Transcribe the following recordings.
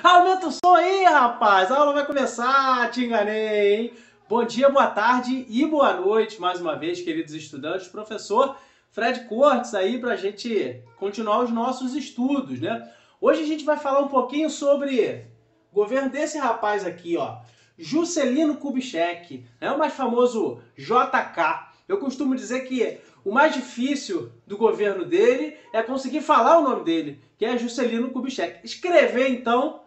Aumenta o som aí, rapaz! A aula vai começar, te enganei, hein? Bom dia, boa tarde e boa noite, mais uma vez, queridos estudantes. Professor Fred Cortes aí para a gente continuar os nossos estudos, né? Hoje a gente vai falar um pouquinho sobre o governo desse rapaz aqui, ó, Juscelino Kubitschek, o mais famoso JK. Eu costumo dizer que o mais difícil do governo dele é conseguir falar o nome dele, que é Juscelino Kubitschek. Escrever, então,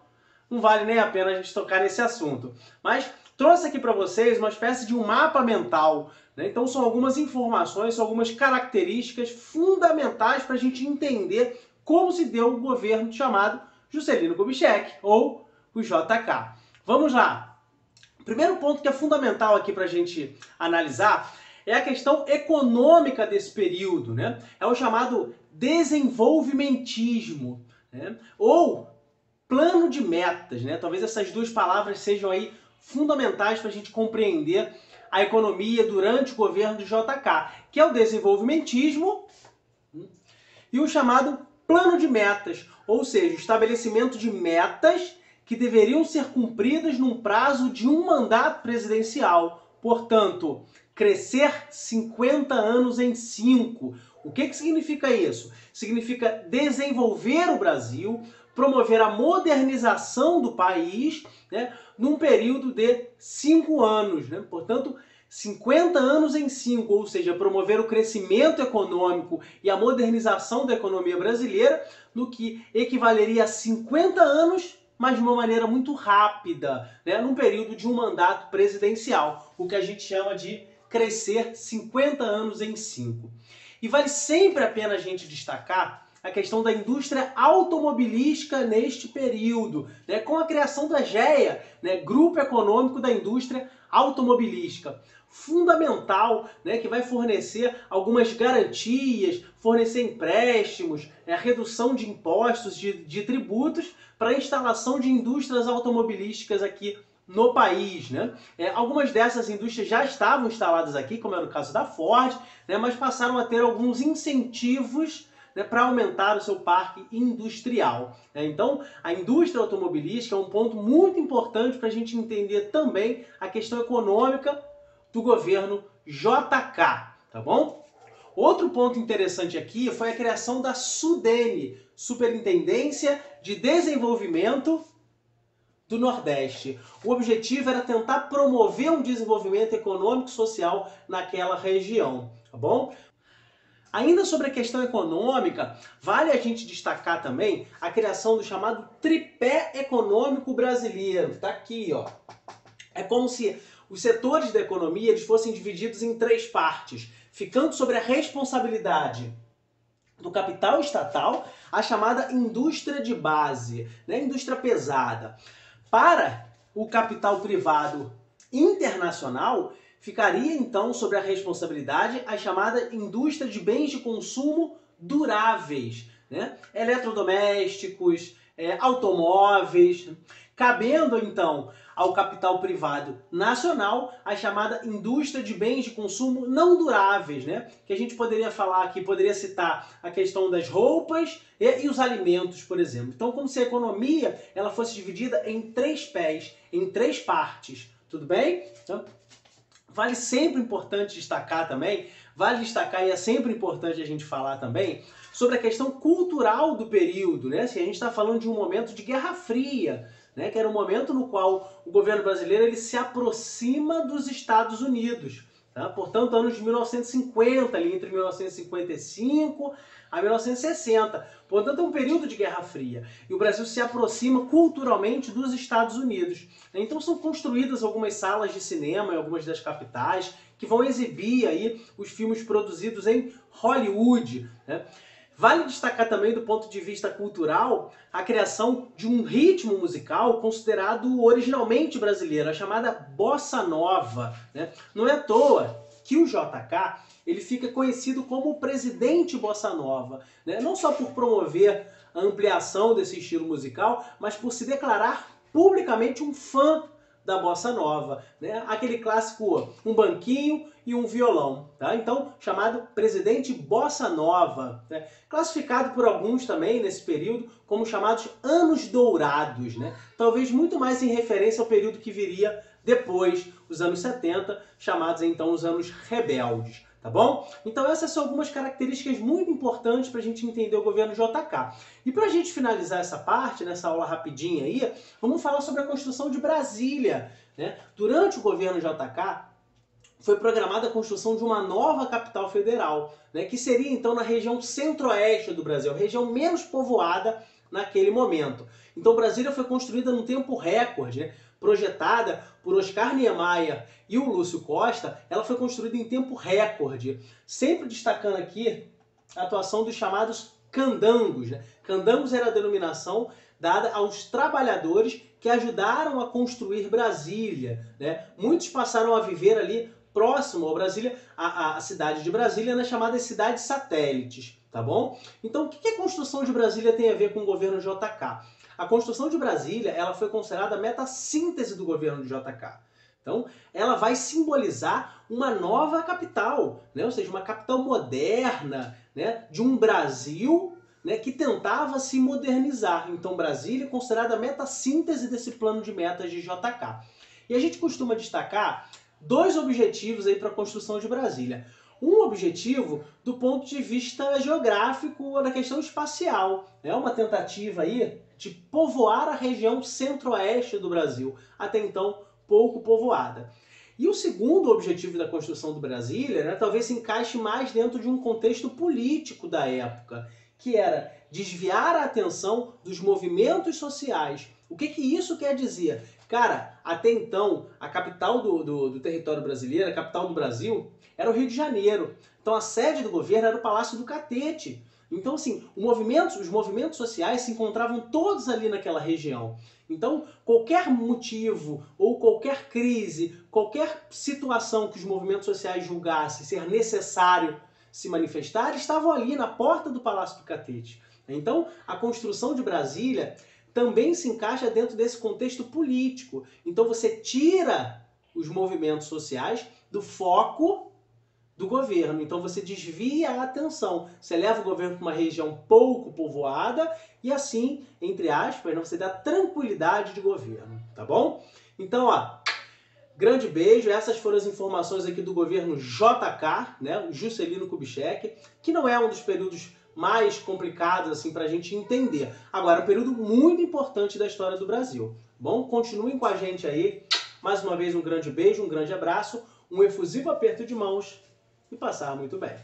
não vale nem a pena a gente tocar nesse assunto. Mas trouxe aqui para vocês uma espécie de um mapa mental, né? Então são algumas informações, são algumas características fundamentais para a gente entender como se deu o governo chamado Juscelino Kubitschek, ou o JK. Vamos lá! O primeiro ponto que é fundamental aqui para a gente analisar é a questão econômica desse período, né? É o chamado desenvolvimentismo, né? Ou plano de metas, né? Talvez essas duas palavras sejam aí fundamentais para a gente compreender a economia durante o governo do JK, que é o desenvolvimentismo e o chamado plano de metas, ou seja, o estabelecimento de metas que deveriam ser cumpridas num prazo de um mandato presidencial. Portanto, crescer 50 anos em 5. O que significa isso? Significa desenvolver o Brasil, promover a modernização do país, né, num período de 5 anos. Né? Portanto, 50 anos em 5, ou seja, promover o crescimento econômico e a modernização da economia brasileira, no que equivaleria a 50 anos, mas de uma maneira muito rápida, né, num período de um mandato presidencial, o que a gente chama de crescer 50 anos em 5. E vale sempre a pena a gente destacar a questão da indústria automobilística neste período, né, com a criação da GEA, né, Grupo Econômico da Indústria Automobilística. Fundamental, né, que vai fornecer algumas garantias, fornecer empréstimos, redução de impostos, de tributos para a instalação de indústrias automobilísticas aqui no país, né? Algumas dessas indústrias já estavam instaladas aqui, como era o caso da Ford, né, mas passaram a ter alguns incentivos, né, para aumentar o seu parque industrial. Então, a indústria automobilística é um ponto muito importante para a gente entender também a questão econômica do governo JK, tá bom? Outro ponto interessante aqui foi a criação da SUDENE, Superintendência de Desenvolvimento do Nordeste. O objetivo era tentar promover um desenvolvimento econômico e social naquela região, tá bom? Ainda sobre a questão econômica, vale a gente destacar também a criação do chamado tripé econômico brasileiro. Tá aqui, ó. É como se os setores da economia eles fossem divididos em 3 partes, ficando sobre a responsabilidade do capital estatal, a chamada indústria de base, né, indústria pesada. Para o capital privado internacional, ficaria então sobre a responsabilidade a chamada indústria de bens de consumo duráveis, né? Eletrodomésticos, automóveis, cabendo então ao capital privado nacional a chamada indústria de bens de consumo não duráveis, né? Que a gente poderia falar aqui, poderia citar a questão das roupas e os alimentos, por exemplo. Então, como se a economia ela fosse dividida em 3 pés, em 3 partes, tudo bem? Então, vale sempre importante destacar também, e é sempre importante a gente falar também sobre a questão cultural do período, né? Se a gente está falando de um momento de Guerra Fria, né? Que era um momento no qual o governo brasileiro ele se aproxima dos Estados Unidos. Tá? Portanto, anos de 1950, ali entre 1955 a 1960. Portanto, é um período de Guerra Fria. E o Brasil se aproxima culturalmente dos Estados Unidos. Então são construídas algumas salas de cinema em algumas das capitais que vão exibir aí os filmes produzidos em Hollywood, né? Vale destacar também, do ponto de vista cultural, a criação de um ritmo musical considerado originalmente brasileiro, a chamada Bossa Nova, né? Não é à toa que o JK ele fica conhecido como o presidente Bossa Nova, né? Não só por promover a ampliação desse estilo musical, mas por se declarar publicamente um fã da bossa nova, né? Aquele clássico, um banquinho e um violão, tá? Então, chamado presidente bossa nova, né? Classificado por alguns também nesse período como chamados anos dourados, né? Talvez muito mais em referência ao período que viria depois, os anos 70, chamados então os anos rebeldes. Tá bom? Então essas são algumas características muito importantes para a gente entender o governo JK. E para a gente finalizar essa parte, nessa aula rapidinha aí, vamos falar sobre a construção de Brasília, né? Durante o governo JK, foi programada a construção de uma nova capital federal, né? Que seria então na região centro-oeste do Brasil, a região menos povoada naquele momento. Então Brasília foi construída num tempo recorde, né? Projetada por Oscar Niemeyer e o Lúcio Costa, ela foi construída em tempo recorde. Sempre destacando aqui a atuação dos chamados candangos, né? Candangos era a denominação dada aos trabalhadores que ajudaram a construir Brasília, né? Muitos passaram a viver ali próximo ao Brasília, a cidade de Brasília, nas chamadas cidades satélites, tá bom? Então, o que a construção de Brasília tem a ver com o governo JK? A construção de Brasília, ela foi considerada a meta-síntese do governo de JK. Então, ela vai simbolizar uma nova capital, né? Ou seja, uma capital moderna, né? De um Brasil, né? Que tentava se modernizar. Então, Brasília é considerada a meta-síntese desse plano de metas de JK. E a gente costuma destacar dois objetivos aí para a construção de Brasília. Um objetivo do ponto de vista geográfico, da questão espacial. É uma tentativa aí de povoar a região centro-oeste do Brasil, até então pouco povoada. E o segundo objetivo da construção do Brasília, né, talvez se encaixe mais dentro de um contexto político da época, que era desviar a atenção dos movimentos sociais. O que isso quer dizer? Cara, até então, a capital do território brasileiro, a capital do Brasil, era o Rio de Janeiro. Então a sede do governo era o Palácio do Catete. Então, assim, os movimentos sociais se encontravam todos ali naquela região. Então, qualquer motivo ou qualquer crise, qualquer situação que os movimentos sociais julgassem ser necessário se manifestar, estavam ali na porta do Palácio do Catete. Então, a construção de Brasília também se encaixa dentro desse contexto político. Então, você tira os movimentos sociais do foco do governo. Então você desvia a atenção, você leva o governo para uma região pouco povoada e assim, entre aspas, você dá tranquilidade de governo, tá bom? Então, ó, grande beijo, essas foram as informações aqui do governo JK, né, Juscelino Kubitschek, que não é um dos períodos mais complicados assim para a gente entender. Agora, um período muito importante da história do Brasil. Bom, continuem com a gente aí. Mais uma vez, um grande beijo, um grande abraço, um efusivo aperto de mãos e passar muito bem.